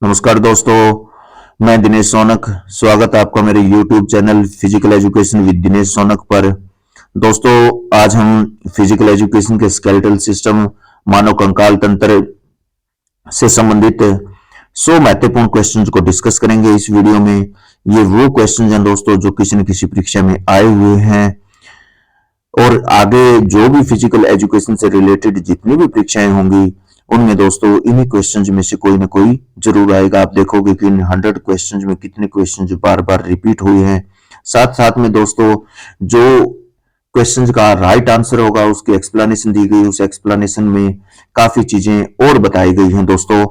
नमस्कार दोस्तों, मैं दिनेश सोनक। स्वागत है आपका मेरे YouTube channel physical education with Dinesh Shaunak पर। दोस्तों, आज हम फिजिकल एजुकेशन के स्केलेटल सिस्टम, मानव कंकाल तंत्र से संबंधित 100 महत्वपूर्ण क्वेश्चंस को डिस्कस करेंगे इस वीडियो में। ये वो क्वेश्चंस हैं दोस्तों जो किसी न किसी परीक्षा में आए हुए हैं और आगे जो भी फिजिकल एजुकेशन से रिलेटेड जितनी भी परीक्षाएं होंगी उनमें दोस्तों इन्हीं क्वेश्चंस में से कोई ना कोई जरूर आएगा। आप देखोगे कि इन 100 क्वेश्चंस में कितने क्वेश्चंस बार बार रिपीट हुए हैं। साथ साथ में दोस्तों जो क्वेश्चंस का राइट आंसर होगा उसकी एक्सप्लेनेशन दी गई, उस एक्सप्लेनेशन में काफी चीजें और बताई गई हैं दोस्तों।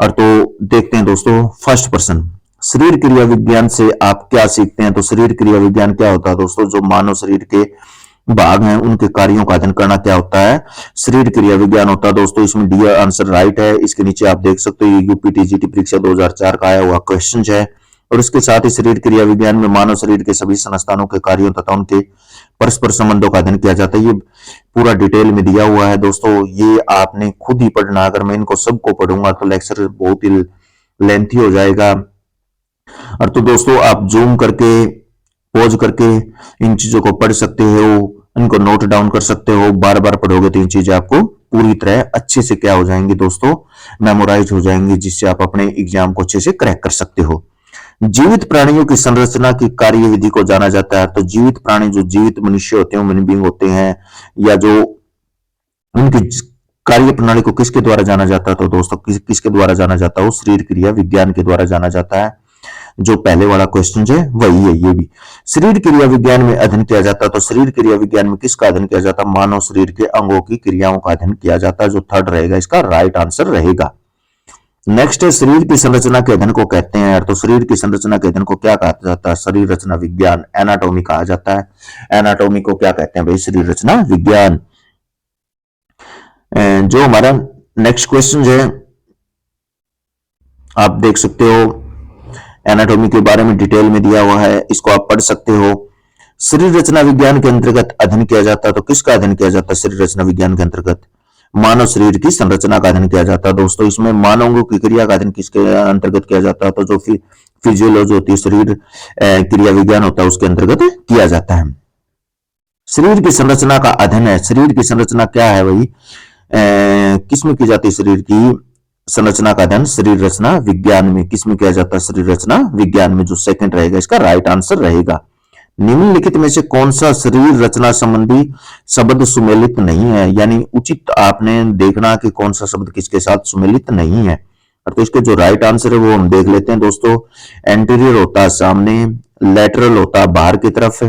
और तो देखते हैं दोस्तों, फर्स्ट प्रश्न, शरीर क्रिया विज्ञान से आप क्या सीखते हैं? तो शरीर क्रिया विज्ञान क्या होता है दोस्तों? जो मानव शरीर के भाग हैं उनके कार्यों का अध्ययन करना क्या होता है? शरीर क्रिया विज्ञान होता है दोस्तों। इसमें डी आंसर राइट है। इसके नीचे आप देख सकते हो ये यूपीटीजीटी परीक्षा 2004 का आया हुआ क्वेश्चन है। और इसके साथ ही शरीर क्रिया विज्ञान में मानव शरीर के सभी संस्थानों के कार्यों तथा उनके परस्पर संबंधों का अध्ययन किया जाता है। ये पूरा डिटेल में दिया हुआ है दोस्तों, ये आपने खुद ही पढ़ना। अगर मैं इनको सबको पढ़ूंगा तो लेक्चर बहुत ही लेंथी हो जाएगा। और तो दोस्तों आप जूम करके पॉज करके इन चीजों को पढ़ सकते हो, इनको नोट डाउन कर सकते हो। बार बार पढ़ोगे तो इन चीजें आपको पूरी तरह अच्छे से क्या हो जाएंगी दोस्तों, मेमोराइज हो जाएंगी, जिससे आप अपने एग्जाम को अच्छे से क्रैक कर सकते हो। जीवित प्राणियों की संरचना की कार्यविधि को जाना जाता है। तो जीवित प्राणी जो जीवित मनुष्य होते हैं, ह्यूमन बीइंग होते हैं, या जो उनकी कार्य प्रणाली को किसके द्वारा जाना जाता है? तो दोस्तों किसके द्वारा जाना जाता है? शरीर क्रिया विज्ञान के द्वारा जाना जाता है। जो पहले वाला क्वेश्चन है वही है ये भी। शरीर क्रिया विज्ञान में अध्ययन किया जाता है। तो शरीर क्रिया विज्ञान में किसका अध्ययन किया जाता है? मानव शरीर के अंगों की क्रियाओं का अध्ययन किया जाता है। जो थर्ड रहेगा इसका राइट आंसर रहेगा। नेक्स्ट है, शरीर की संरचना के अध्ययन को कहते हैं यार। तो शरीर की संरचना के अध्ययन को क्या कहा जाता है? शरीर रचना विज्ञान, एनाटॉमी कहा जाता है। एनाटॉमी को क्या कहते हैं भाई? शरीर रचना विज्ञान। जो हमारा नेक्स्ट क्वेश्चन है आप देख सकते हो, एनाटॉमी के बारे में डिटेल में दिया हुआ है, इसको आप पढ़ सकते हो। शरीर रचना विज्ञान के अंतर्गत अध्ययन किया जाता है। तो किसका अध्ययन किया जाता है? शरीर रचना विज्ञान के अंतर्गत मानव शरीर की संरचना का अध्ययन किया जाता है दोस्तों। इसमें मानव की क्रिया का अध्ययन किसके अंतर्गत किया जाता है? तो जो फिजियोलॉजी होती है, शरीर क्रिया विज्ञान होता है, उसके अंतर्गत किया जाता है। शरीर की संरचना का अध्ययन है। शरीर की संरचना क्या है भाई? किसमें की जाती है शरीर की संरचना का अध्ययन? शरीर रचना विज्ञान में। किसमें किया जाता है? शरीर रचना विज्ञान में। जो सेकंड रहेगा इसका राइट आंसर रहेगा। निम्नलिखित में से कौन सा शरीर रचना संबंधी शब्द सुमेलित नहीं है? यानी उचित आपने देखना कि कौन सा शब्द किसके साथ सुमेलित नहीं है। और तो इसके जो राइट आंसर है वो हम देख लेते हैं दोस्तों। एंटीरियर होता है सामने, लेटरल होता है बाहर की तरफ,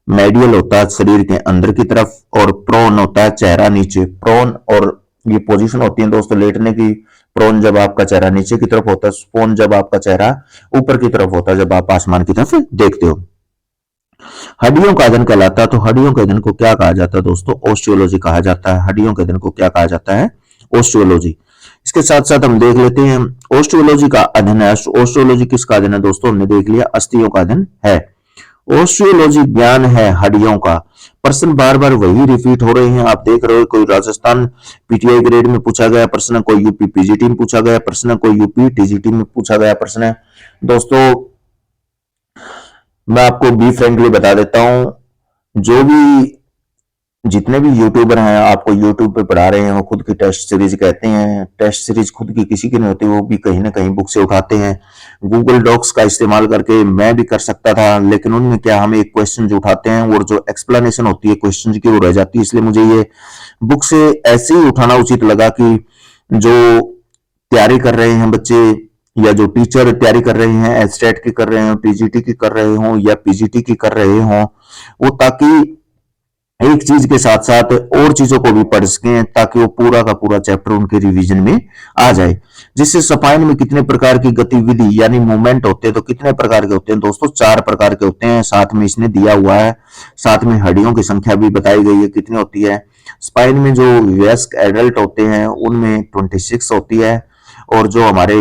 मेडियल होता है शरीर के अंदर की तरफ, और प्रोन होता है चेहरा नीचे। प्रोन और ये पोजीशन होती है दोस्तों लेटने की। प्रोन जब आपका चेहरा नीचे की तरफ होता है, स्पोन जब आपका चेहरा ऊपर की तरफ होता है, जब आप आसमान की तरफ देखते हो। हड्डियों का अध्ययन कहलाता है। तो हड्डियों के अध्ययन को क्या कहा जाता है दोस्तों? ऑस्टियोलॉजी कहा जाता है। हड्डियों के अध्ययन को क्या कहा जाता है? ऑस्टियोलॉजी। इसके साथ साथ हम देख लेते हैं ऑस्टियोलॉजी का अध्ययन है। ऑस्टियोलॉजी किसका अध्ययन है दोस्तों? हमने देख लिया अस्थियों का अध्ययन है। ऑस्टियोलॉजी ज्ञान है हड्डियों का। प्रश्न बार बार वही रिपीट हो रहे हैं, आप देख रहे हो। कोई राजस्थान पीटीआई ग्रेड में पूछा गया प्रश्न, कोई यूपी पीजीटी में पूछा गया प्रश्न, कोई यूपी टीजीटी में पूछा गया प्रश्न है दोस्तों। मैं आपको बी फ्रेंकली बता देता हूं, जो भी जितने भी यूट्यूबर हैं आपको यूट्यूब पे पढ़ा रहे हैं वो खुद की टेस्ट सीरीज कहते हैं। टेस्ट सीरीज खुद की किसी की नहीं होती, वो भी कहीं ना कहीं बुक से उठाते हैं। गूगल डॉक्स का इस्तेमाल करके मैं भी कर सकता था, लेकिन उनमें क्या हम एक क्वेश्चन जो उठाते हैं और जो एक्सप्लेनेशन होती है क्वेश्चन की वो रह जाती है। इसलिए मुझे ये बुक से ऐसे ही उठाना उचित लगा कि जो तैयारी कर रहे हैं बच्चे या जो टीचर तैयारी कर रहे हैं, एस्टेट की कर रहे हो, टीजीटी की कर रहे हो या पीजीटी की कर रहे हो, वो ताकि एक चीज के साथ साथ और चीजों को भी पढ़ सकें, ताकि वो पूरा का पूरा चैप्टर उनके रिवीजन में आ जाए। जिससे स्पाइन में कितने प्रकार की गतिविधि यानी मूवमेंट होते हैं? तो कितने प्रकार के होते हैं दोस्तों? 4 प्रकार के होते हैं। साथ में इसने दिया हुआ है, साथ में हड्डियों की संख्या भी बताई गई है कितनी होती है। स्पाइन में जो वयस्क एडल्ट होते हैं उनमें 26 होती है, और जो हमारे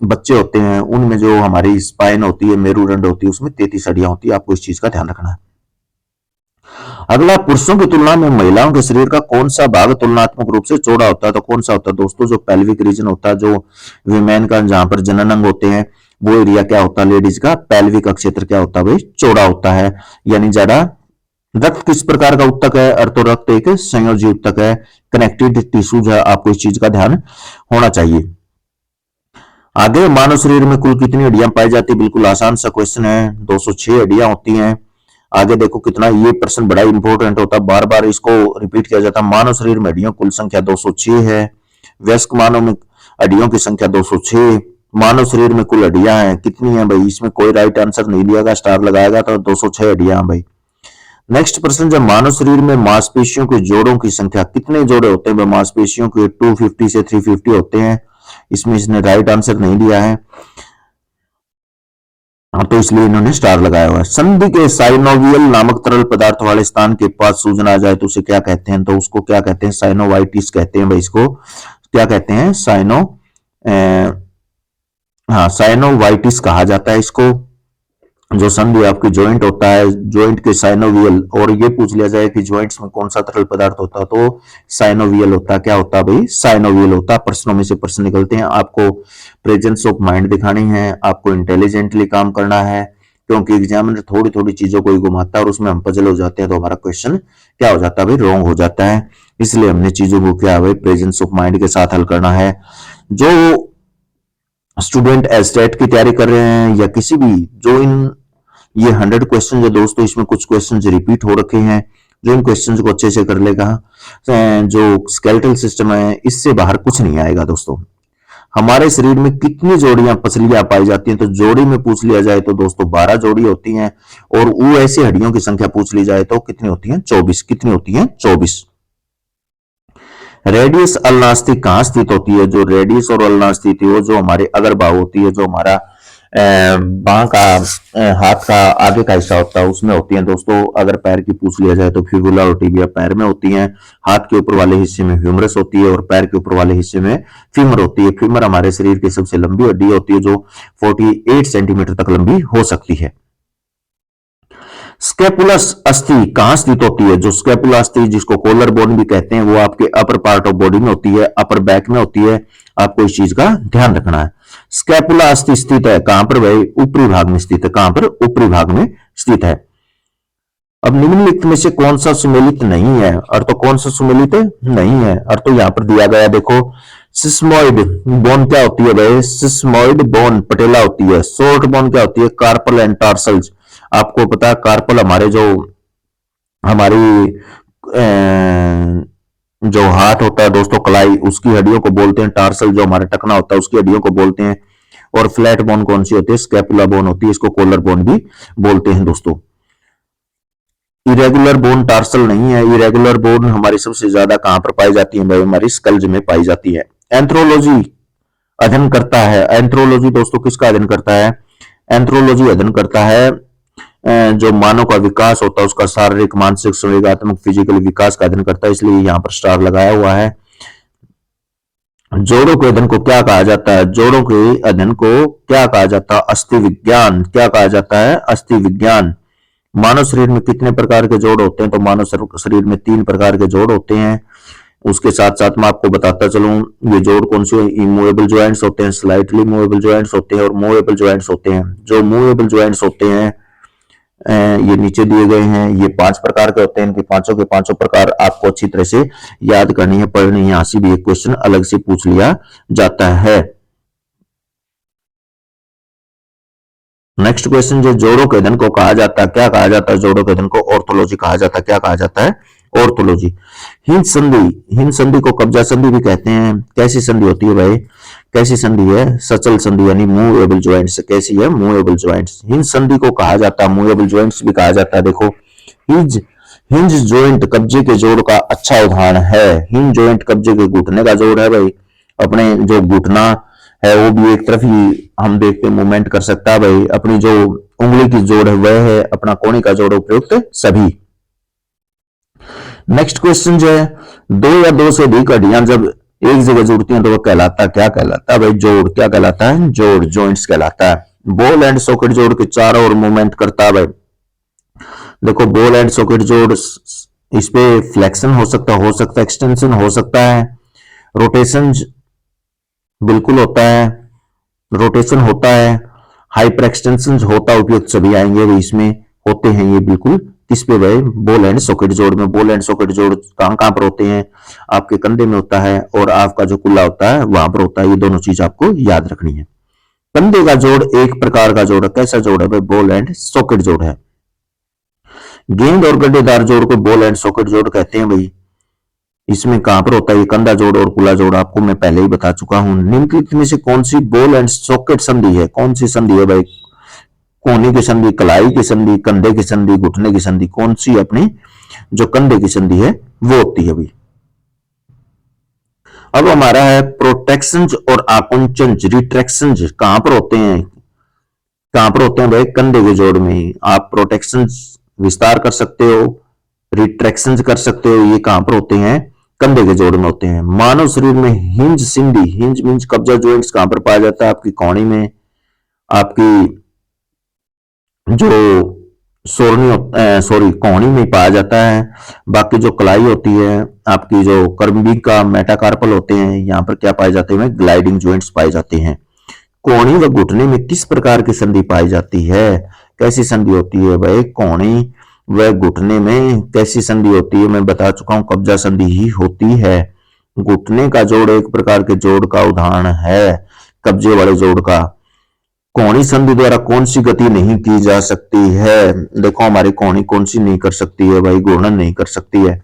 बच्चे होते हैं उनमें जो हमारी स्पाइन होती है, मेरुदंड होती है, उसमें 33 हड्डियां होती है। आपको इस चीज का ध्यान रखना है। अगला, पुरुषों की तुलना में महिलाओं के शरीर का कौन सा भाग तुलनात्मक रूप से चौड़ा होता है? तो कौन सा होता है दोस्तों? जो पेल्विक रीजन होता है, जो विमेन का जहां पर जनन अंग होते हैं, वो एरिया क्या होता है लेडीज का? पेल्विक का क्षेत्र क्या होता है भाई? चौड़ा होता है, यानी ज्यादा। रक्त किस प्रकार का उत्तक है? अर्थ रक्त एक संयोजी उत्तक है, कनेक्टेड टिश्यूज है, आपको इस चीज का ध्यान होना चाहिए। आगे, मानव शरीर में कुल कितनी हड्डियां पाई जाती है? बिल्कुल आसान सा क्वेश्चन है, 206 हड्डियां होती हैं। आगे देखो कितना ये प्रश्न बड़ा इंपॉर्टेंट होता है, बार बार इसको रिपीट किया जाता है। मानव शरीर में हड्डियों कुल संख्या 206 है। वयस्क मानव में हड्डियों की संख्या 206। मानव शरीर में कुल हड्डियां हैं कितनी है भाई? इसमें कोई राइट आंसर नहीं दिया, स्टार लगाएगा तो 206 हड्डियां भाई। नेक्स्ट प्रश्न, जब मानव शरीर में मांसपेशियों के जोड़ों की संख्या, कितने जोड़े होते हैं भाई मांसपेशियों के? 250 से 350 होते हैं। इसमें इसने राइट आंसर नहीं दिया है, तो इसलिए इन्होंने स्टार लगाया हुआ है। संधि के साइनोवियल नामक तरल पदार्थ वाले स्थान के पास सूजन आ जाए तो उसे क्या कहते हैं? तो उसको क्या कहते हैं? साइनोवाइटिस कहते हैं भाई। इसको क्या कहते हैं? साइनोवाइटिस कहा जाता है इसको। जो संधि आपकी जॉइंट होता है, जॉइंट के साइनोवियल, और ये पूछ लिया जाए कि जॉइंट्स में कौन सा तरल पदार्थ होता है, तो साइनोवियल होता है। क्या होता है भाई? साइनोवियल होता है। प्रश्नों में से प्रश्न निकलते हैं। आपको प्रेजेंस ऑफ माइंड दिखानी है, आपको इंटेलिजेंटली काम करना है, क्योंकि एग्जामिनर थोड़ी थोड़ी चीजों को ही घुमाता है और उसमें हम पजल हो जाते हैं, तो हमारा क्वेश्चन क्या हो जाता है भाई? रॉन्ग हो जाता है। इसलिए हमने चीजों को क्या है भाई? प्रेजेंस ऑफ माइंड के साथ हल करना है। जो स्टूडेंट एस्टेट की तैयारी कर रहे हैं या किसी भी, जो इन ये 100 क्वेश्चन है दोस्तों, इसमें कुछ क्वेश्चन रिपीट हो रखे हैं, जो इन क्वेश्चन को अच्छे से कर लेगा, जो स्केलेटल सिस्टम है, इससे बाहर कुछ नहीं आएगा दोस्तों। हमारे शरीर में कितनी जोड़ियां पसलियां पाई जाती हैं? तो जोड़ी में पूछ लिया जाए तो दोस्तों 12 जोड़ी होती हैं, और वो ऐसी हड्डियों की संख्या पूछ ली जाए तो कितनी होती है? 24। कितनी होती है? 24। रेडियस अल्नास्ती कहां स्थित होती है? जो रेडियस और अल्नास्ती थी वो जो हमारे अगर भाव होती है, जो हमारा बाह का हाथ का आगे का हिस्सा होता है उसमें होती है दोस्तों। अगर पैर की पूछ लिया जाए तो फिबुला और टिबिया पैर में होती हैं। हाथ के ऊपर वाले हिस्से में ह्यूमरस होती है और पैर के ऊपर वाले हिस्से में फीमर होती है। फीमर हमारे शरीर की सबसे लंबी हड्डी होती है, जो 48 सेंटीमीटर तक लंबी हो सकती है। स्कैपुलस अस्थि कहां स्थित होती है? जो स्कैपुला अस्थि, जिसको कॉलर बोन भी कहते हैं, वो आपके अपर पार्ट ऑफ बॉडी में होती है, अपर बैक में होती है। आपको इस चीज का ध्यान रखना है। स्कैपुला अस्थि स्थित है कहां पर भाई? ऊपरी भाग में स्थित है। कहां पर? ऊपरी भाग में स्थित है। अब निम्नलिखित में से कौन सा सुमेलित नहीं है? और तो कौन सा सुमेलित नहीं है? और तो यहां पर दिया गया देखो, सिस्मोइड बोन क्या होती है भाई? सिस्मोइड बोन पटेला होती है। शॉर्ट बोन क्या होती है? Carpal and tarsals. आपको पता है कार्पल हमारी जो हाथ होता है दोस्तों, कलाई, उसकी हड्डियों को बोलते हैं। टार्सल जो हमारा टखना होता है उसकी हड्डियों को बोलते हैं। और फ्लैट बोन कौन सी होती है? स्कैपुला बोन होती है, इसको कॉलर बोन भी बोलते हैं दोस्तों। इरेगुलर बोन टार्सल नहीं है। इरेगुलर बोन हमारी सबसे ज्यादा कहां पर पाई जाती है भाई? हमारी स्कल्ज में पाई जाती है। एंथ्रोलॉजी अध्ययन करता है। एंथ्रोलॉजी दोस्तों किसका अध्ययन करता है? एंथ्रोलॉजी अध्ययन करता है जो मानव का विकास होता है, उसका शारीरिक, मानसिक, संवेगात्मक, फिजिकल विकास का अध्ययन करता है, इसलिए यहां पर स्टार लगाया हुआ है। जोड़ों के अध्ययन को क्या कहा जाता है? जोड़ों के अध्ययन को क्या कहा जाता है? अस्थि विज्ञान। क्या कहा जाता है? अस्थि विज्ञान। मानव शरीर में कितने प्रकार के जोड़ होते हैं? तो मानव शरीर में 3 प्रकार के जोड़ होते हैं। उसके साथ साथ मैं आपको बताता चलूं, ये जोड़ कौन से? इमूवेबल जॉइंट्स होते हैं, स्लाइटली मूवेबल जॉइंट्स होते हैं और मूवेबल जॉइंट्स होते हैं। जो मूवेबल जॉइंट्स होते हैं ये नीचे दिए गए हैं, ये 5 प्रकार के होते हैं। इनके पांचों के पांचों प्रकार आपको अच्छी तरह से याद करनी है, पढ़नी है। यहां से भी एक क्वेश्चन अलग से पूछ लिया जाता है। नेक्स्ट क्वेश्चन, जो जोड़ों के अध्ययन को कहा जाता है, क्या कहा जाता है? जोड़ों के अध्ययन को ऑर्थोलॉजी कहा जाता है। क्या कहा जाता है? ऑर्थोलॉजी। हिंद संधि, हिंद संधि को कब्जा संधि भी कहते हैं। कैसी संधि होती है भाई? कैसी संधि है? सचल संधि, यानी मूवेबल जॉइंट्स। कैसी है? Movable joints. हिंज संधि को कहा जाता है, मूवेबल जॉइंट्स भी कहा जाता है। देखो, हिंज हिंज जॉइंट कब्जे के जोड़ का अच्छा उदाहरण है। हिंज जॉइंट कब्जे के घुटने का जोड़ है भाई। अपने जो घुटना है वो भी एक तरफ ही हम देखते मूवमेंट कर सकता है भाई। अपनी जो उंगली की जोड़ है वह है अपना कोणी का जोड़ उपयुक्त सभी। नेक्स्ट क्वेश्चन जो है, 2 या 2 से अधिक हड्डियां जब एक जगह जुड़ती हैं तो वह कहलाता है, क्या कहलाता है भाई? जोड़। क्या कहलाता है? जोड़, जॉइंट्स कहलाता है। बॉल एंड सॉकेट जोड़ के चारों ओर मूवमेंट करता है भाई। देखो बॉल एंड सॉकेट जोड़, इस पे फ्लेक्शन हो सकता है, एक्सटेंशन हो सकता है, रोटेशन बिल्कुल होता है, रोटेशन होता है, हाइपर एक्सटेंशन होता है, उपयुक्त सभी आएंगे वो इसमें होते हैं ये बिल्कुल। किस पे भाई? बॉल एंड सॉकेट जोड़ में। बॉल एंड सॉकेट जोड़ कहां कहां पर होते हैं? आपके कंधे में होता है और आपका जो कुल्ला होता है वहां पर होता है। ये दोनों चीज आपको याद रखनी है। कंधे का जोड़ एक प्रकार का जोड़ है। कैसा जोड़ है भाई? बॉल एंड सॉकेट जोड़ है। गेंद और गड्ढेदार जोड़ को बॉल एंड सॉकेट जोड़ कहते हैं भाई। इसमें कहां पर होता है ये कंधा जोड़ और कुला जोड़? आपको मैं पहले ही बता चुका हूं। निम्नलिखित में से कौन सी बॉल एंड सॉकेट संधि है? कौन सी संधि है भाई? कोहनी की संधि, कलाई की संधि, कंधे की संधि, घुटने की संधि। कौन सी अपनी जो कंधे की संधि है वो होती है भाई। अब हमारा है प्रोटेक्शन और आकुंचन, रिट्रैक्शन कहां पर होते हैं? कहां पर होते हैं भाई? कंधे के जोड़ में ही। आप प्रोटेक्शन विस्तार कर सकते हो, रिट्रैक्शन कर सकते हो। ये कहां पर होते हैं? कंधे के जोड़ में होते हैं। मानव शरीर में हिंज संधि, हिंज मींस कब्जा जॉइंट्स कहां पर पाया जाता है? आपकी कोहनी में, आपकी जो सॉरी कोहनी में पाया जाता है। बाकी जो कलाई होती है, आपकी जो कर्मबिका मेटाकार्पल होते हैं, यहाँ पर क्या पाए जाते हैं? ग्लाइडिंग जॉइंट्स पाए जाते हैं। कोहनी व घुटने में किस प्रकार की संधि पाई जाती है? कैसी संधि होती है भाई? कोहनी व घुटने में कैसी संधि होती है? मैं बता चुका हूं, कब्जा संधि ही होती है। घुटने का जोड़ एक प्रकार के जोड़ का उदाहरण है, कब्जे वाले जोड़ का। कोहनी संधि द्वारा कौन सी गति नहीं की जा सकती है? देखो हमारी कोहनी कौन सी नहीं कर सकती है भाई? घूर्णन नहीं कर सकती है,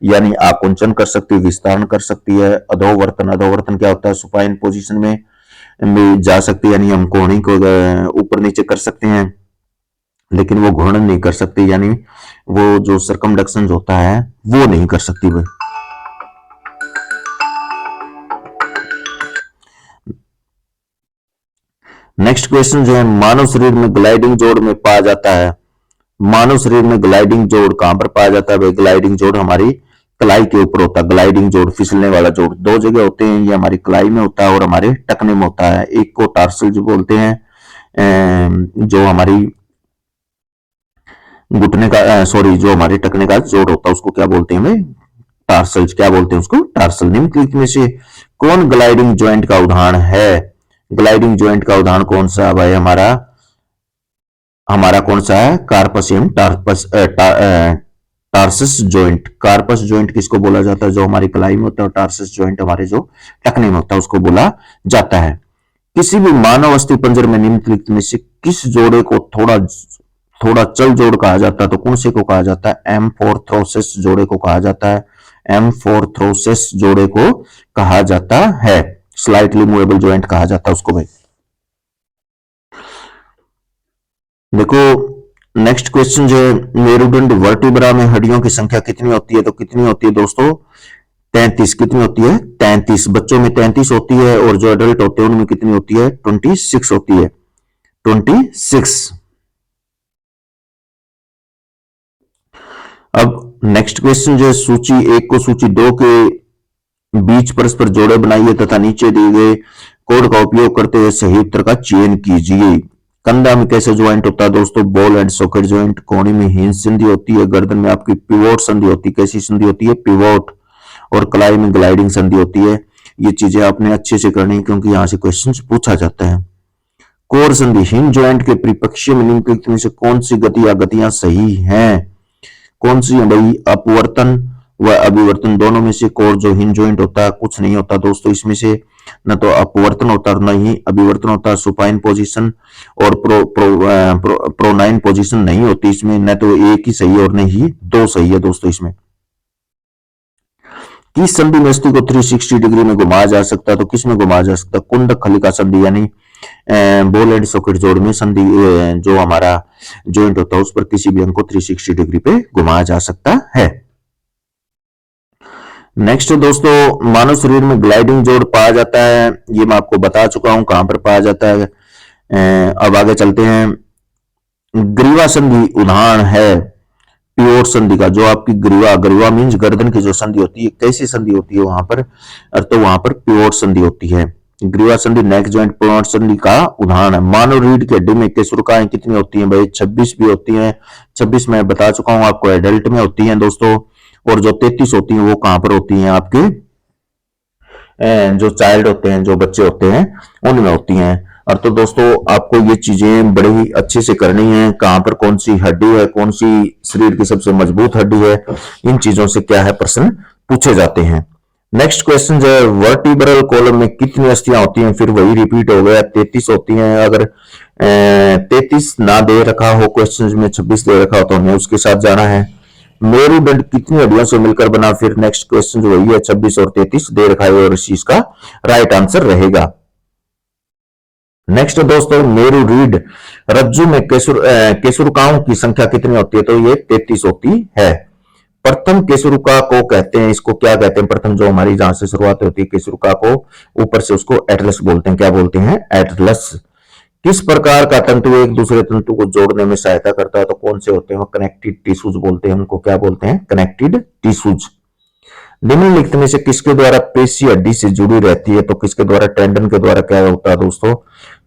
यानी आकुंचन कर सकती है, विस्तारण कर सकती है। अधोवर्तन, अधोवर्तन क्या होता है? सुपाइन पोजीशन में जा सकती है, यानी हम कोहनी को ऊपर नीचे कर सकते हैं, लेकिन वो घूर्णन नहीं कर सकती, यानी वो जो सर्कमडक्शन होता है वो नहीं कर सकती भाई। नेक्स्ट क्वेश्चन जो है, मानव शरीर में ग्लाइडिंग जोड़ में पाया जाता है। मानव शरीर में ग्लाइडिंग जोड़ कहां पर पाया जाता है भाई? ग्लाइडिंग जोड़ हमारी कलाई के ऊपर होता है। ग्लाइडिंग जोड़, फिसलने वाला जोड़, दो जगह होते हैं। ये हमारी कलाई में होता है और हमारे टखने में होता है। एक को टार्सल जो बोलते हैं, जो हमारी घुटने का सॉरी जो हमारे टखने का जोड़ होता है उसको क्या बोलते हैं भाई? टार्सल। क्या बोलते हैं उसको? टार्सल। निम्नलिखित में से कौन ग्लाइडिंग ज्वाइंट का उदाहरण है? ग्लाइडिंग ज्वाइंट का उदाहरण कौन सा है भाई? हमारा हमारा कौन सा है? कार्पसियम टार्सस ज्वाइंट। कार्पस ज्वाइंट किसको बोला जाता है? जो हमारी कलाई में होता है। टार्सस ज्वाइंट हमारे जो टखने में होता है उसको बोला जाता है। किसी भी मानव अस्थि पंजर में निम्नलिखित में से किस जोड़े को थोड़ा थोड़ा चल जोड़ कहा जाता है? तो कौन से को कहा जाता है? एम्फोर्थ्रोसिस जोड़े को कहा जाता है। एम्फोर्थ्रोसिस जोड़े को कहा जाता है। स्लाइटली मूवेबल ज्वाइंट कहा जाता है उसको भाई। देखो नेक्स्ट क्वेश्चन जो है, मेरुदंड वर्टिब्रा में हड्डियों की संख्या कितनी होती है? तो कितनी होती है दोस्तों? 33। कितनी होती है? 33। बच्चों में 33 होती है और जो एडल्ट होते हैं उनमें कितनी होती है? 26 होती है। 26। अब नेक्स्ट क्वेश्चन जो है, सूची 1 को सूची 2 के बीच परस्पर जोड़े बनाइए तथा नीचे दिए गए कोड का उपयोग करते हुए सही उत्तर का चयन कीजिए। कंधा में कैसे ज्वाइंट होता है दोस्तों? Ball and socket joint. कोहनी में हिंज संधि होती है। गर्दन में आपकी पिवोट संधि होती है। कैसी संधि होती है? पिवोट। और कलाई में ग्लाइडिंग संधि होती है। ये चीजें आपने अच्छे से करनी क्योंकि यहां से क्वेश्चन पूछा जाता है। कोर संधि, हिंज ज्वाइंट के परिपक्ष में निम्नलिखित में से कौन सी गति या गतियां सही हैं? कौन सी है भाई? अपवर्तन व अभिवर्तन दोनों में से कोर जो हिंज ज्वाइंट होता है कुछ नहीं होता दोस्तों इसमें से। न तो अपवर्तन होता है, न ही अभिवर्तन होता है। सुपाइन पोजीशन और प्रोनाइन पोजीशन नहीं होती इसमें। न तो एक ही सही है और न ही दो सही है दोस्तों इसमें। किस संधि में अस्थि को 360 डिग्री में घुमाया जा सकता है? तो किस में घुमाया जा सकता है? कुंडक खलिका संधि, यानी बॉल एंड सॉकेट जोड़ में संधि जो हमारा जॉइंट होता है उस पर किसी भी अंग को 360 डिग्री पे घुमाया जा सकता है। नेक्स्ट दोस्तों, मानव शरीर में ग्लाइडिंग जोड़ पाया जाता है। ये मैं आपको बता चुका हूं कहां पर पाया जाता है। अब आगे चलते हैं। ग्रीवा संधि उदाहरण है पिवोट संधि का। जो आपकी ग्रीवा, ग्रीवा मींस गर्दन की जो संधि होती है, कैसी संधि होती है वहां पर? तो वहां पर पिवोट संधि होती है। ग्रीवा संधि, नेक जॉइंट, प्रोनोट संधि का उदाहरण है। मानव रीढ़ की हड्डी में केशरुकाएं कितनी होती हैं भाई? 26 भी होती हैं। 26 मैं बता चुका हूं आपको, एडल्ट में होती हैं दोस्तों। और जो 33 होती हैं वो कहां पर होती हैं? आपके जो चाइल्ड होते हैं, जो बच्चे होते हैं, उनमें होती हैं। और तो दोस्तों आपको ये चीजें बड़ी ही अच्छे से करनी है, कहां पर कौन सी हड्डी है, कौन सी शरीर की सबसे मजबूत हड्डी है, इन चीजों से क्या है प्रश्न पूछे जाते हैं। नेक्स्ट क्वेश्चन है, वर्टिब्रल कॉलम में कितनी अस्थियां होती हैं? फिर वही रिपीट हो गया, 33 होती हैं। अगर 33 ना दे रखा हो क्वेश्चन में, 26 दे रखा हो तो हमें उसके साथ जाना है। मेरुदंड कितनी हड्डियों से मिलकर बना? फिर नेक्स्ट क्वेश्चन जो वही है, 26 और 33 दे रखा है और इस चीज का राइट आंसर रहेगा। नेक्स्ट दोस्तों, मेरु रीढ़ रज्जु में केशरुकाओं की संख्या कितनी होती है? तो ये 33 होती है। प्रथम केशरुका को कहते हैं, इसको क्या कहते हैं? प्रथम जो हमारी जहां से शुरुआत होती है केशरुका को, ऊपर से उसको एटलस बोलते हैं। क्या बोलते हैं? एटलस। किस प्रकार का तंतु एक दूसरे तंतु को जोड़ने में सहायता करता है? तो कौन से होते हैं? कनेक्टिव टिश्यूज बोलते हैं उनको। क्या बोलते हैं? Connective tissues. निम्नलिखित में से किसके द्वारा पेशी हड्डी से जुड़ी रहती है? तो किसके द्वारा? टेंडन के द्वारा। क्या होता है दोस्तों?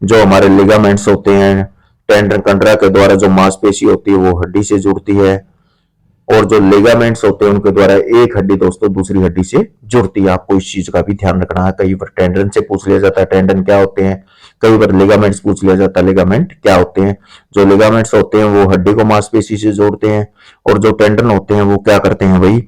जो हमारे लिगामेंट्स होते हैं, टेंडन कंडरा के द्वारा जो मांसपेशी होती है वो हड्डी से जुड़ती है, और जो लिगामेंट्स होते हैं उनके द्वारा एक हड्डी दोस्तों दूसरी हड्डी से जुड़ती है। आपको इस चीज का भी ध्यान रखना है। कई बार टेंडन से पूछ लिया जाता है टेंडन क्या होते हैं, कई बार लिगामेंट्स पूछ लिया जाता है लिगामेंट क्या होते हैं। जो लिगामेंट्स होते हैं वो हड्डी को मांसपेशी से जोड़ते हैं, और जो टेंडन होते हैं वो क्या करते हैं भाई?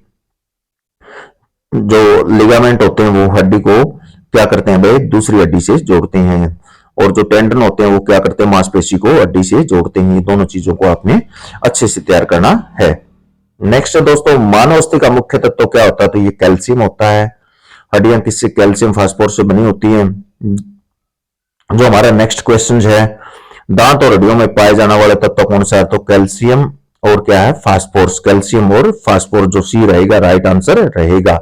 जो लिगामेंट होते हैं वो हड्डी को क्या करते हैं भाई? दूसरी हड्डी से जोड़ते हैं, और जो टेंडन होते हैं वो क्या करते हैं? मांसपेशी को हड्डी से जोड़ते हैं। ये दोनों चीजों को आपने अच्छे से तैयार करना है। नेक्स्ट दोस्तों, मानव अस्थि का मुख्य तत्व क्या होता है? तो ये कैल्शियम होता है। हड्डियां किससे? कैल्शियम फास्फोरस से बनी होती हैं। जो हमारा नेक्स्ट क्वेश्चन है, दांत और हड्डियों में पाए जाने वाले तत्व कौन सा है? तो कैल्शियम और क्या है? फास्फोरस। कैल्शियम और फास्फोरस, जो सी रहेगा राइट आंसर रहेगा।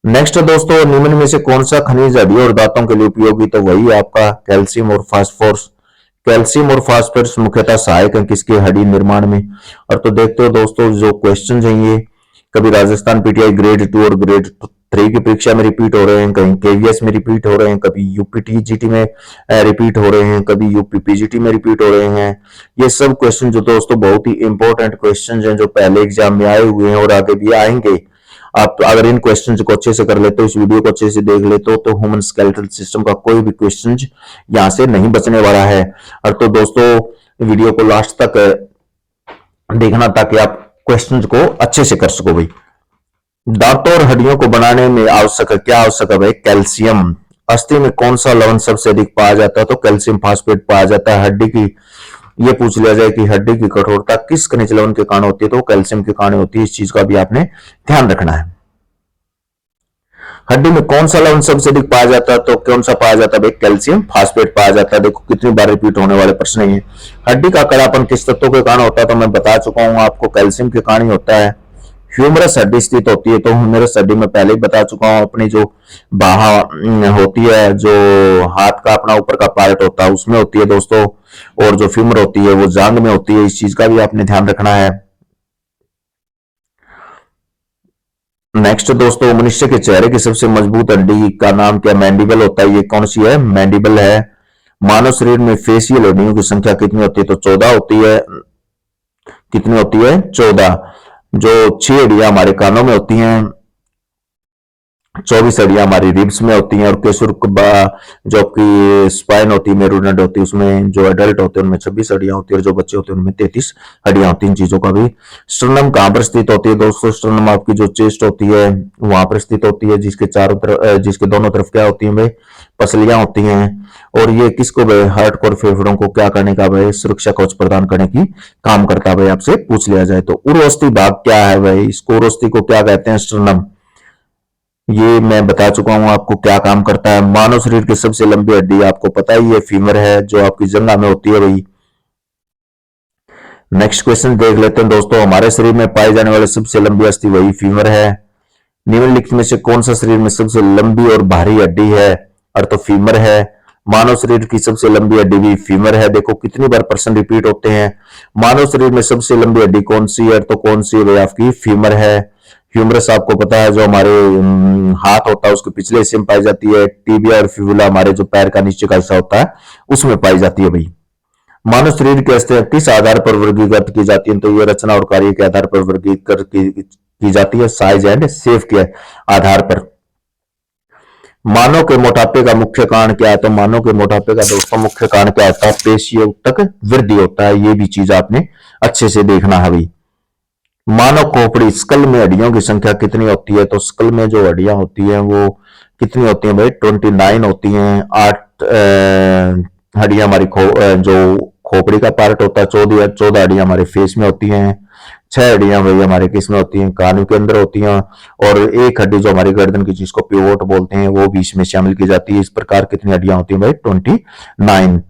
नेक्स्ट दोस्तों, निम्न में से कौन सा खनिज हड्डियों और दांतों के लिए उपयोगी? तो वही आपका कैल्शियम और फास्फोरस। कैल्शियम और फास्फोरस मुख्यतः सहायक है किसके? हड्डी निर्माण में। और तो देखते हो दोस्तों जो क्वेश्चन है ये कभी राजस्थान पीटीआई ग्रेड 2 और ग्रेड 3 की परीक्षा में रिपीट हो रहे हैं, कहीं केवीएस में रिपीट हो रहे हैं, कभी यूपीटीजीटी में रिपीट हो रहे हैं, कभी यूपीपीजीटी में रिपीट हो रहे हैं। ये सब क्वेश्चन जो दोस्तों बहुत ही इंपॉर्टेंट क्वेश्चन हैं, जो पहले एग्जाम में आए हुए हैं और आगे भी आएंगे। आप अगर इन क्वेश्चन को अच्छे से कर लेते हो, इस वीडियो को अच्छे से देख लेते हो, तो ह्यूमन स्केलेटल सिस्टम का कोई भी क्वेश्चन यहां से नहीं बचने वाला है। और तो दोस्तों वीडियो को लास्ट तक देखना ताकि आप क्वेश्चन को अच्छे से कर सको भाई। दांतों और हड्डियों को बनाने में आवश्यक है, क्या आवश्यक है भाई? कैल्शियम। अस्थि में कौन सा लवण सबसे अधिक पाया जाता है? तो कैल्शियम फास्फेट पाया जाता है। हड्डी की ये पूछ लिया जाए कि हड्डी की कठोरता किस खनिज लवण के कारण होती है? तो कैल्शियम के कारण होती है। इस चीज का भी आपने ध्यान रखना है। हड्डी में कौन सा लवण सबसे अधिक पाया जाता है? तो कौन सा पाया जाता है भाई? कैल्शियम फास्फेट पाया जाता है। देखो कितनी बार रिपीट होने वाले प्रश्न है ये। हड्डी का कड़ापन किस तत्व के कारण होता है? तो मैं बता चुका हूं आपको, कैल्शियम के कारण ही होता है। ह्यूमरस हड्डी स्थित होती है, तो ह्यूमरस हड्डी में पहले ही बता चुका हूं, अपनी जो बाहा होती है, जो हाथ का अपना ऊपर का पार्ट होता है उसमें होती है दोस्तों, और जो फ्यूमर होती है वो जांघ में होती है। इस चीज का भी आपने ध्यान रखना है। नेक्स्ट दोस्तों, मनुष्य के चेहरे की सबसे मजबूत हड्डी का नाम क्या? मैंडिबल होता है। ये कौन सी है? मैंडिबल है। मानव शरीर में फेशियल हड्डियों की संख्या कितनी होती है? तो 14 होती है। कितनी होती है? 14। जो 6 हड्डियां हमारे कानों में होती हैं, 24 हड्डियां हमारी रिब्स में होती हैं, और केशर जो आपकी स्पाइन होती है, मेरुदंड होती है, उसमें जो एडल्ट होते हैं उनमें 26 हड्डियां होती है, और जो बच्चे होते हैं उनमें 33 हड्डियां होती हैं। इन चीजों का भी। स्टर्नम कहां पर स्थित होती है दोस्तों? स्टर्नम आपकी जो चेस्ट होती है वहां पर स्थित होती है, जिसके चारों तरफ, जिसके दोनों तरफ क्या होती है भाई? पसलियां होती हैं। और ये किसको भाई? हार्ट और फेफड़ों को क्या करने का भाई? सुरक्षा कवच प्रदान करने की काम करता है भाई, आपसे पूछ लिया जाए तो। उरोस्थि भाग क्या है भाई? इसको उरोस्थि को क्या कहते हैं? स्टर्नम। ये मैं बता चुका हूं आपको क्या काम करता है। मानव शरीर की सबसे लंबी हड्डी आपको पता ही है, फीमर है, जो आपकी जंघा में होती है भाई। नेक्स्ट क्वेश्चन देख लेते हैं दोस्तों, हमारे शरीर में पाई जाने वाली सबसे लंबी अस्थि वही फीमर है। निम्नलिखित में से कौन सा शरीर में सबसे लंबी और भारी हड्डी है? और तो फीमर है। मानव शरीर की सबसे लंबी हड्डी भी फीमर है। देखो कितनी बार प्रश्न रिपीट होते हैं। मानव शरीर में सबसे लंबी हड्डी कौन सी है? तो कौन सी है भाई? आपकी फीमर है। ह्यूमरस आपको पता है जो हमारे हाथ होता है उसके पिछले हिस्से में पाई जाती है। टीबिया और फिबुला हमारे जो पैर का नीचे का हिस्सा होता है उसमें पाई जाती है भाई। मानव शरीर की अस्थियां किस आधार पर वर्गीकृत की जाती है? तो ये रचना और कार्य के आधार पर वर्गीकृत की जाती है, साइज एंड शेप के आधार पर। मानव के मोटापे का मुख्य कारण क्या है? तो मानव के मोटापे का दोस्तों मुख्य कारण क्या होता है? पेशियों तक वृद्धि होता है। ये भी चीज आपने अच्छे से देखना है भाई। मानव खोपड़ी स्कल में हड्डियों की संख्या कितनी होती है? तो स्कल में जो हड्डियां होती हैं वो कितनी होती हैं भाई? 29 होती हैं। 8 हड्डियां हमारी जो खोपड़ी का पार्ट होता है। 14 हड्डियां हमारे फेस में होती हैं। 6 हड्डियां भाई हमारे किस में होती हैं? कान के अंदर होती हैं। और एक हड्डी जो हमारी गर्दन की जिसको पिवोट बोलते हैं वो बीच में शामिल की जाती है। इस प्रकार कितनी हड्डियां होती हैं भाई? 29।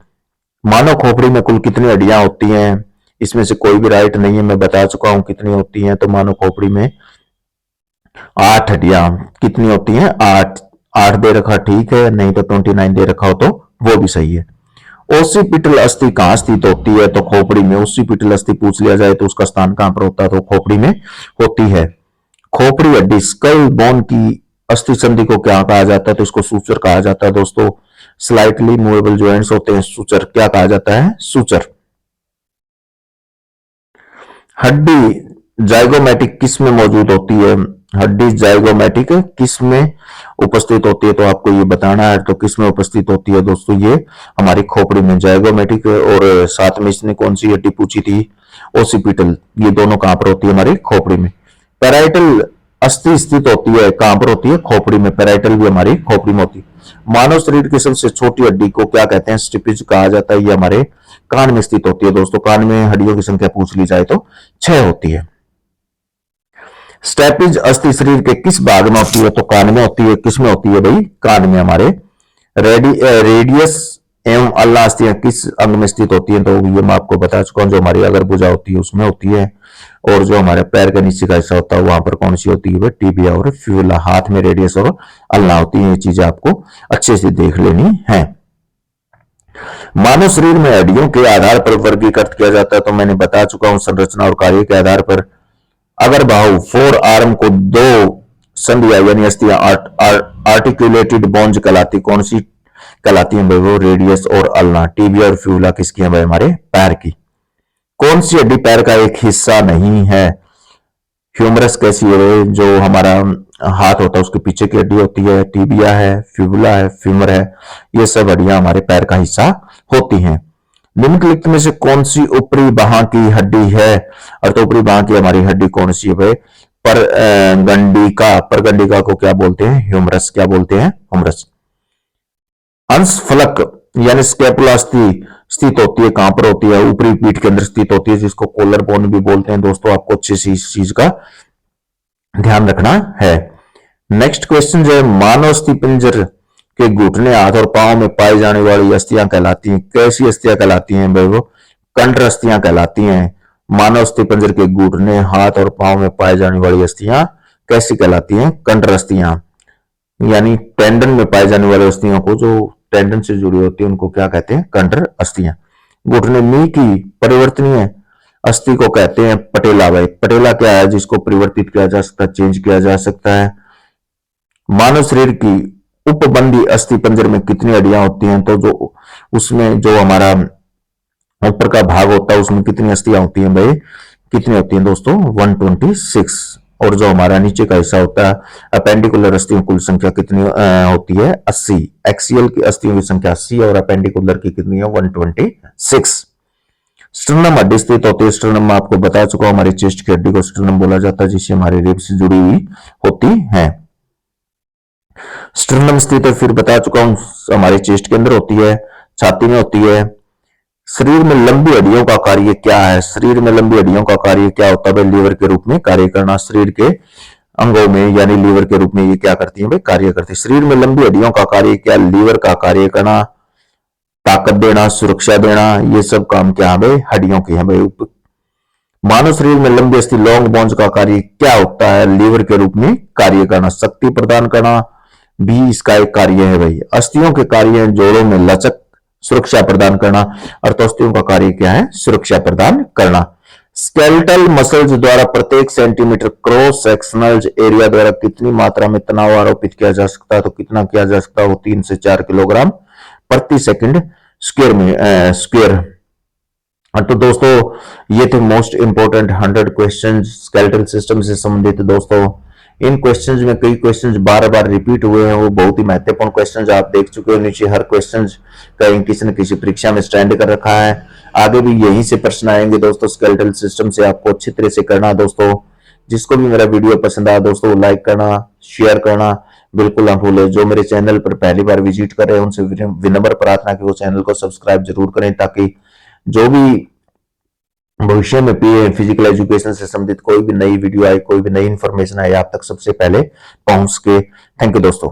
मानव खोपड़ी में कुल कितनी हड्डियां होती हैं? इसमें से कोई भी राइट नहीं है, मैं बता चुका हूं कितनी होती हैं। तो मानव खोपड़ी में 8 हड्डियां कितनी होती हैं? 8। 8 दे रखा ठीक है, नहीं तो 29 दे रखा हो तो वो भी सही है। ओसिपिटल अस्थि कहां स्थित होती है? तो खोपड़ी में। ओसिपिटल अस्थि पूछ लिया जाए तो उसका स्थान कहां पर होता है? तो खोपड़ी में होती है। खोपड़ी हड्डी स्कल बोन की अस्थि संधि को क्या कहा जाता है? तो इसको सूचर कहा जाता है दोस्तों। स्लाइटली मूवेबल जॉइंट्स होते हैं सूचर, क्या कहा जाता है? सूचर। हड्डी जाइगोमैटिक किस में मौजूद होती है? हड्डी जाइगोमैटिक किस में उपस्थित होती है? तो आपको ये बताना है। तो किस में उपस्थित होती है दोस्तों? ये हमारी खोपड़ी में जाइगोमैटिक। और साथ में इसने कौन सी हड्डी पूछी थी? ओसिपिटल। ये दोनों कहां पर होती है? हमारी खोपड़ी में। पैराइटल अस्थि स्थित होती है कहां पर होती है? खोपड़ी में। पैराइटल भी हमारी खोपड़ी में होती है। मानव शरीर की सबसे छोटी हड्डी को क्या कहते हैं? स्टिपिज कहा जाता है। ये हमारे कान में स्थित होती है दोस्तों। कान में हड्डियों की संख्या पूछ ली जाए तो 6 होती है। स्टेपिज अस्थि शरीर के किस भाग में होती है? तो कान में होती है। किस में होती है भाई? कान में हमारे। रेडियस एवं अल्ना अस्थियां किस अंग में स्थित होती है? तो ये मैं आपको बता चुका हूं, जो हमारी अगर भुजा होती है उसमें होती है। और जो हमारे पैर के नीचे का हिस्सा होता है वहां पर कौन सी होती है? टीबिया और फ्यूला। हाथ में रेडियस और अल्ना होती है। ये चीजें आपको अच्छे से देख लेनी है। मानव शरीर में हड्डियों के आधार पर वर्गीकृत किया जाता है। तो मैंने बता चुका हूं संरचना और कार्य के आधार पर। अगर बाहु 4 आर्म को 2 संधियां यानी अस्थियां आर्टिकुलेटेड बोन्स कहलाती, कौन सी कहलाती है भाई? वो रेडियस और अल्ना। टीबिया और फ्यूला किसकी है भाई? हमारे पैर की। कौन सी हड्डी पैर का एक हिस्सा नहीं है? ह्यूमरस कैसी है? जो हमारा हाथ होता है उसके पीछे की हड्डी होती है। टीबिया है, फिबुला है, फीमर है। ये सब हड्डियां हमारे पैर का हिस्सा होती हैं। निम्नलिखित में से कौन सी ऊपरी बाह की हड्डी है? और तो ऊपरी बाह की हमारी हड्डी कौन सी है भाई? पर गंडिका। पर गंडिका को क्या बोलते हैं? ह्यूमरस। क्या बोलते हैं? ह्यूमरस। अंश फलक यानी स्कैपुला स्थित होती है कहां पर होती है? ऊपरी पीठ के अंदर स्थित होती है, जिसको कॉलर बोन भी बोलते हैं दोस्तों। आपको अच्छे से इस चीज का ध्यान रखना है। नेक्स्ट क्वेश्चन जो है, मानव अस्थि पिंजर के घुटने, हाथ और पांव में पाई जाने वाली अस्थियां कहलाती हैं। कैसी अस्थियां कहलाती हैं भाई? वो कंडर अस्थियां कहलाती हैं। मानव अस्थि पिंजर के घुटने, हाथ और पांव में पाई जाने वाली अस्थियां कैसी कहलाती हैं? कंडर अस्थियां। यानी टेंडन में पाई जाने वाली अस्थियों को, जो टेंडन से जुड़ी होती है, उनको क्या कहते हैं? कंडर अस्थियां। घुटने नी की परिवर्तनीय अस्थि को कहते हैं पटेला भाई। पटेला क्या है? जिसको परिवर्तित किया जा सकता है, चेंज किया जा सकता है। मानव शरीर की उपबंधी अस्थि पंजर में कितनी हड्डियां होती हैं? तो जो उसमें जो हमारा ऊपर का भाग होता है उसमें कितनी अस्थियां होती हैं भाई? कितनी होती हैं दोस्तों? 126। और जो हमारा नीचे का हिस्सा होता है अपेंडिकुलर अस्थियों कुल संख्या कितनी होती है? 80। एक्सियल की अस्थियों की संख्या 80 और अपेंडिकुलर की कितनी है? 126। स्टर्नम हड्डी स्थित होती है। स्टर्नम में आपको बता चुका हूं, हमारी चेस्ट की हड्डी को स्टर्नम बोला जाता है, जिससे हमारी रिब्स जुड़ी हुई होती है। स्टर्नम स्थित है, फिर बता चुका हूं, हमारे चेस्ट के अंदर होती है, छाती में होती है। शरीर में लंबी हड्डियों का कार्य क्या है? शरीर में लंबी हड्डियों का कार्य क्या होता है? लीवर के रूप में कार्य करना। शरीर के अंगों में यानी लीवर के रूप में ये क्या करती है भाई? कार्य करती है। शरीर में लंबी हड्डियों का कार्य क्या? लीवर का कार्य करना, ताकत देना, सुरक्षा देना। ये सब काम क्या है भाई? हड्डियों के हैं भाई। मानव शरीर में लंबी अस्थि लॉन्ग बोन्स का कार्य क्या होता है? लीवर के रूप में कार्य करना, शक्ति प्रदान करना भी इसका एक कार्य है भाई। अस्थियों के कार्य है जोड़ों में लचक, सुरक्षा प्रदान करना। अर्थोस्थियों का कार्य क्या है? सुरक्षा प्रदान करना। स्केलेटल मसल्स द्वारा प्रत्येक सेंटीमीटर क्रॉस सेक्शनल एरिया द्वारा कितनी मात्रा में तनाव आरोपित किया जा सकता है? तो कितना किया जा सकता है? वो 3 से 4 किलोग्राम प्रति सेकंड स्क्वायर में स्क्वायर। तो दोस्तों ये थे most important 100 question skeletal system से संबंधित। दोस्तों इन क्वेश्चंस में कई क्वेश्चंस बार बार रिपीट हुए हैं, वो बहुत ही महत्वपूर्ण क्वेश्चंस आप देख चुके हो। नीचे हर क्वेश्चंस कहीं किसी न किसी परीक्षा में स्टैंड कर रखा है, आगे भी यहीं से प्रश्न आएंगे दोस्तों। स्केलेटल सिस्टम से आपको अच्छी तरह से करना। दोस्तों जिसको भी मेरा वीडियो पसंद आया दोस्तों, लाइक करना, शेयर करना बिल्कुल ना भूले। जो मेरे चैनल पर पहली बार विजिट कर रहे हैं उनसे विनम्र प्रार्थना कि वो चैनल को सब्सक्राइब जरूर करें, ताकि जो भी भविष्य में फिजिकल एजुकेशन से संबंधित कोई भी नई वीडियो आए, कोई भी नई इंफॉर्मेशन आए, आप तक सबसे पहले पहुंच के। थैंक यू दोस्तों।